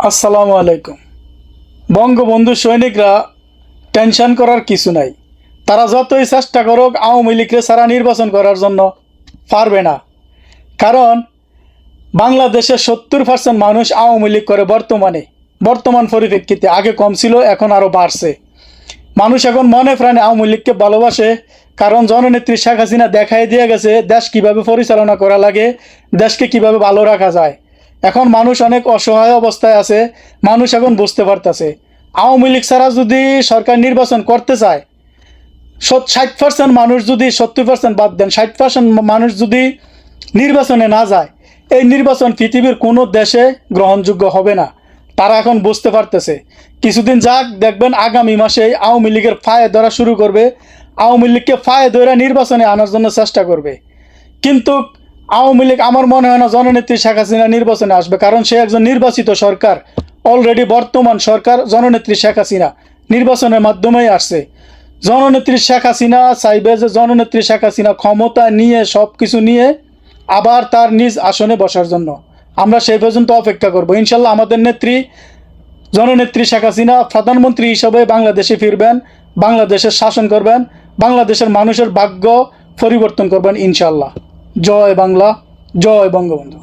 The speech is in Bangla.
আসসালামু আলাইকুম। বঙ্গবন্ধু সৈনিকরা টেনশন করার কিছু নাই। তারা যতই চেষ্টা করুক আওয়ামী লীগকে ছাড়া নির্বাচন করার জন্য পারবে না। কারণ বাংলাদেশের 70% মানুষ আওয়ামী লীগ করে। বর্তমান পরিপ্রেক্ষিতে আগে কম ছিল, এখন আরও বাড়ছে। মানুষ এখন মনে প্রাণে আওয়ামী লীগকে ভালোবাসে, কারণ জননেত্রী শেখ হাসিনা দেখাই দিয়ে গেছে দেশ কিভাবে পরিচালনা করা লাগে, দেশকে কিভাবে ভালো রাখা যায়। এখন মানুষ অনেক অসহায় অবস্থায় আছে। মানুষ এখন বুঝতে পারতেছে আওয়ামী লীগ ছাড়া যদি সরকার নির্বাচন করতে চায়, 60% মানুষ যদি 70% বাদ দেন, 60% মানুষ যদি নির্বাচনে না যায়, এই নির্বাচন পৃথিবীর কোনো দেশে গ্রহণযোগ্য হবে না। তারা এখন বুঝতে পারতেছে। কিছুদিন যাক, দেখবেন আগামী মাসে আওয়ামী লীগের ফায়ে ধরা শুরু করবে। আওয়ামী লীগকে ফায়ে ধরে নির্বাচনে আনার জন্য চেষ্টা করবে। কিন্তু আওয়ামী লীগ, আমার মনে হয় না জননেত্রী শেখ হাসিনা নির্বাচনে আসবে, কারণ সে একজন নির্বাচিত সরকার। অলরেডি বর্তমান সরকার জননেত্রী শেখ হাসিনা নির্বাচনের মাধ্যমেই আসছে। জননেত্রী শেখ হাসিনা চাইবে যে জননেত্রী শেখ হাসিনা ক্ষমতা নিয়ে সব কিছু নিয়ে আবার তার নিজ আসনে বসার জন্য। আমরা সেই পর্যন্ত অপেক্ষা করব। ইনশাল্লাহ আমাদের নেত্রী জননেত্রী শেখ হাসিনা প্রধানমন্ত্রী হিসেবে বাংলাদেশে ফিরবেন, বাংলাদেশের শাসন করবেন, বাংলাদেশের মানুষের ভাগ্য পরিবর্তন করবেন ইনশাল্লাহ। জয় বাংলা, জয় বঙ্গবন্ধু।